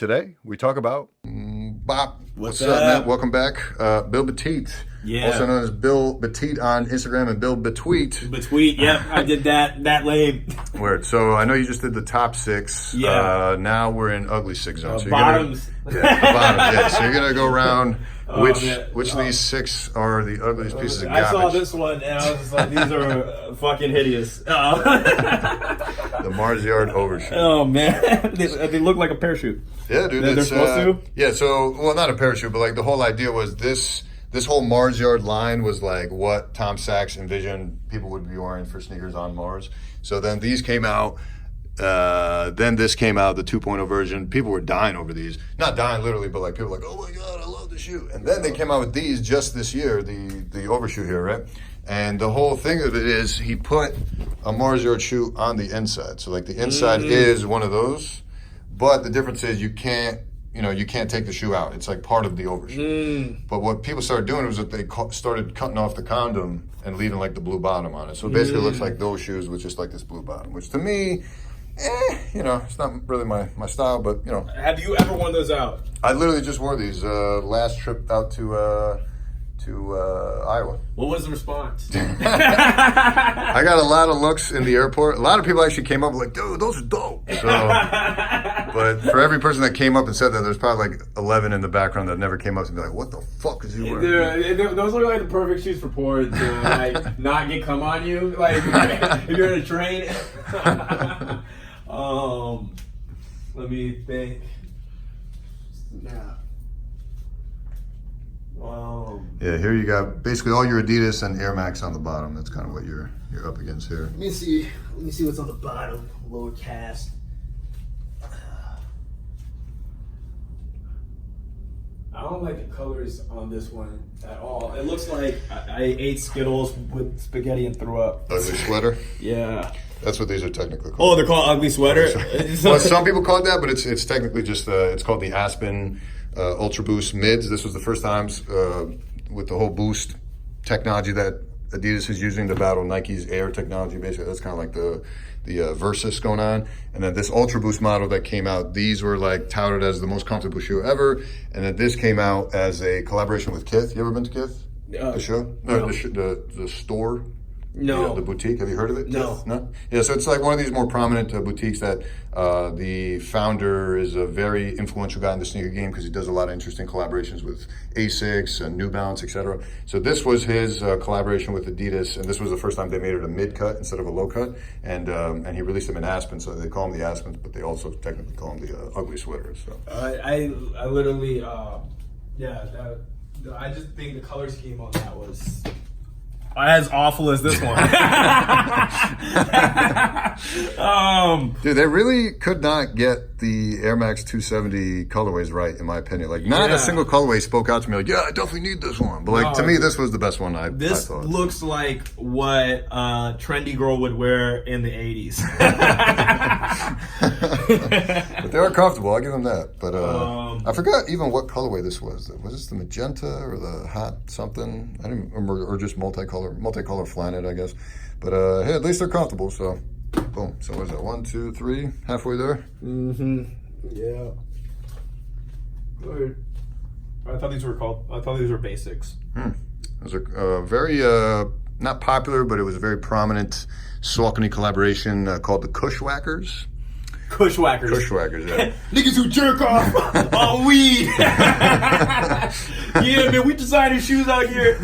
Today, we talk about Bop. What's up, up? Matt? Welcome back. Bill Betite. Yeah. Also known as Bill Betite on Instagram and Bill Betweet. Betweet, yep. I did that lame. Word. So I know you just did the top six. Yeah. Now we're in ugly six zone. So bottoms. The bottoms, yeah. So you're going to go around which of these six are the ugliest pieces of garbage. I saw this one and I was just like, these are fucking hideous. The Mars Yard Overshoe. Oh, man. They look like a parachute. Yeah, dude. They're supposed to? Yeah, so, well, not a parachute, but like the whole idea was this whole Mars Yard line was like what Tom Sachs envisioned people would be wearing for sneakers on Mars. So then these came out. Then this came out, the 2.0 version. People were dying over these. Not dying literally, but like people were like, oh my God, I love the shoe. And then they came out with these just this year, the Overshoe here, right? And the whole thing of it is he put a Mars Yard shoe on the inside. So like the inside is one of those, but the difference is you can't take the shoe out. It's like part of the Overshoe. But what people started doing was that they started cutting off the condom and leaving like the blue bottom on it. So it basically looks like those shoes with just like this blue bottom, which to me, it's not really my style, but Have you ever worn those out? I literally just wore these last trip out to Iowa. What was the response? I got a lot of looks in the airport. A lot of people actually came up like, dude, those are dope. So, but for every person that came up and said that, there's probably like 11 in the background that never came up and be like, what the fuck is he wearing? Dude, those look like the perfect shoes for porn to like not get cum on you. Like if you're in a train. Let me think. Yeah. Yeah, here you got basically all your Adidas and Air Max on the bottom. That's kind of what you're up against here. Let me see what's on the bottom. Lower cast. I don't like the colors on this one at all. It looks like I ate Skittles with spaghetti and threw up. Ugly sweater? Yeah. That's what these are technically called. Oh, they're called ugly sweater? Well, some people call it that, but it's technically just, it's called the Aspen Ultra Boost Mids. This was the first times with the whole boost technology that Adidas is using to battle Nike's Air technology. Basically, that's kind of like the Versus going on. And then this Ultra Boost model that came out, these were like touted as the most comfortable shoe ever. And then this came out as a collaboration with Kith. You ever been to Kith? The show? No. The store? No. The boutique. Have you heard of it? No. No? Yeah, so it's like one of these more prominent boutiques that the founder is a very influential guy in the sneaker game because he does a lot of interesting collaborations with Asics and New Balance, etc. So this was his collaboration with Adidas, and this was the first time they made it a mid-cut instead of a low-cut, and he released them in Aspen, so they call them the Aspens, but they also technically call them the ugly sweaters. So I literally, I just think the color scheme on that was as awful as this one. Dude, they really could not get the Air Max 270 colorways right, in my opinion. Like, not a single colorway spoke out to me like, yeah, I definitely need this one. But like, to me, this was the best one I thought. This looks like what trendy girl would wear in the 80s. But they are comfortable, I'll give them that. But I forgot even what colorway this was. Was this the magenta or the hot something? I don't remember, or just multicolor flannel, I guess. But hey, at least they're comfortable, so boom. So what is that? 1, 2, 3, halfway there? Yeah. I thought these were basics. It was a very not popular, but it was a very prominent Saucony collaboration called the Cushwackers. Cushwackers, yeah. Niggas who jerk off on weed. Yeah, man, we designing shoes out here.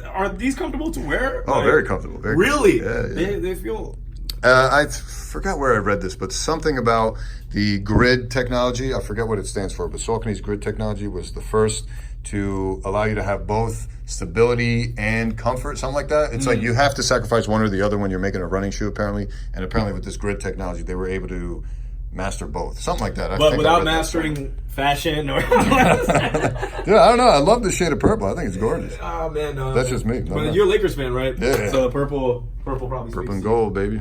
Are these comfortable to wear? Oh, very comfortable. Very really? Comfortable. Yeah. They feel. I forgot where I read this, but something about the grid technology. I forget what it stands for, but Saucony's grid technology was the first to allow you to have both stability and comfort, something like that. It's like you have to sacrifice one or the other when you're making a running shoe, apparently. And apparently with this grid technology, they were able to master both. Something like that. But without mastering fashion or... Yeah, I don't know. I love the shade of purple. I think it's gorgeous. Oh, man, no. That's just me. But you're a Lakers fan, right? Yeah. So purple probably Purple and gold, baby.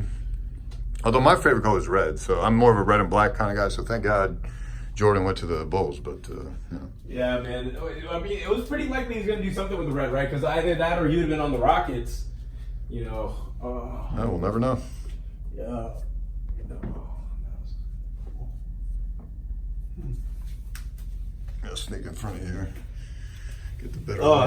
Although my favorite color is red, so I'm more of a red and black kind of guy, so thank God Jordan went to the Bulls, but Yeah, man. I mean, it was pretty likely he's going to do something with the red, right? Because either that or he'd have been on the Rockets, No, we'll never know. Yeah. I'll sneak in front of you here. Get the better Oh.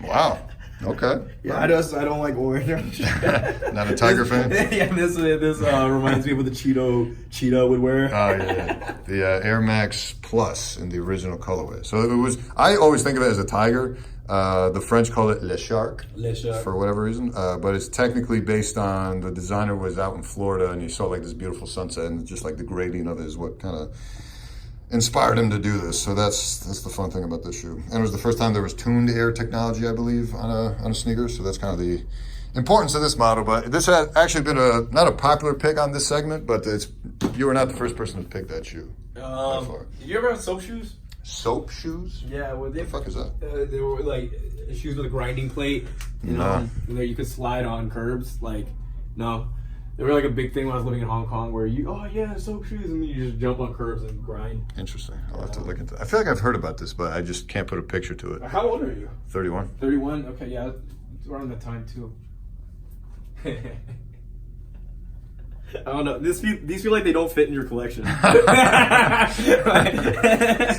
one. Wow. Okay. Yeah, I don't like orange. Not a Tiger fan? Yeah, this reminds me of what the Cheeto would wear. Oh, yeah. The Air Max Plus in the original colorway. So it was, I always think of it as a tiger. The French call it Le Shark. Le Shark. For whatever reason. But it's technically based on, the designer was out in Florida and he saw like this beautiful sunset, and just like the grading of it is what kind of inspired him to do this. So that's the fun thing about this shoe. And it was the first time there was tuned air technology, I believe, on a sneaker. So that's kind of the importance of this model. But this had actually been not a popular pick on this segment, but you were not the first person to pick that shoe. Did you ever have soap shoes? Soap shoes? Yeah, well, What the fuck is that? they were like shoes with a grinding plate, you know, where you could slide on curbs. Like, no, they were like a big thing when I was living in Hong Kong, where soap shoes, and you just jump on curbs and grind. Interesting. I'll have to look into that. I feel like I've heard about this, but I just can't put a picture to it. How old are you? 31. 31. Okay, yeah, it's around that time too. I don't know. These feel like they don't fit in your collection. See,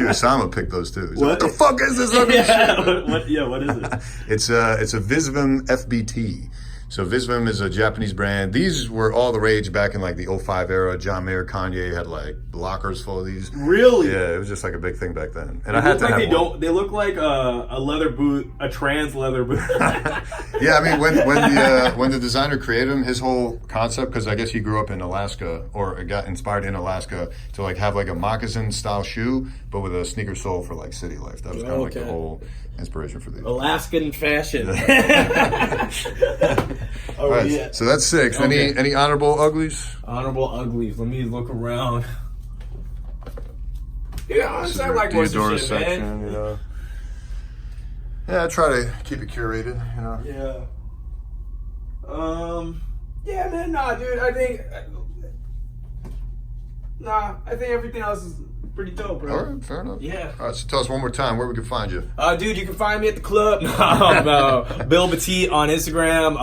Osama picked those too. He's like, What? what the fuck is this ugly shit? What is it? It's a Visvim FBT. So Visvim is a Japanese brand. These were all the rage back in like the 05 era. John Mayer, Kanye had like blockers full of these. Really? Yeah, it was just like a big thing back then. And They I had look to like have they one. don't. They look like a leather boot, a trans leather boot. Yeah, I mean, when the designer created them, his whole concept, because I guess he grew up in Alaska, or got inspired in Alaska to like have like a moccasin style shoe, but with a sneaker sole for like city life. That was kind of like the whole inspiration for these. Alaskan fashion. All right, yeah. so that's 6. Okay. Any honorable uglies? Honorable uglies. Let me look around. Yeah, honestly, I Your like most Theodora of shit, section, man. you know. Yeah, I try to keep it curated, you know. Yeah. Yeah, man. Nah, dude. I think everything else is pretty dope, bro. All right, fair enough. Yeah. All right, so tell us one more time where we can find you. Dude, you can find me at the club. No, Bill Betweet on Instagram,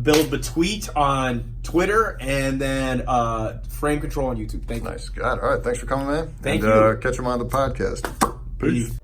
Bill Betweet on Twitter, and then Frame Control on YouTube. Thank you. Nice. God. All right, thanks for coming, man. Thank and, you. Catch him on the podcast. Peace.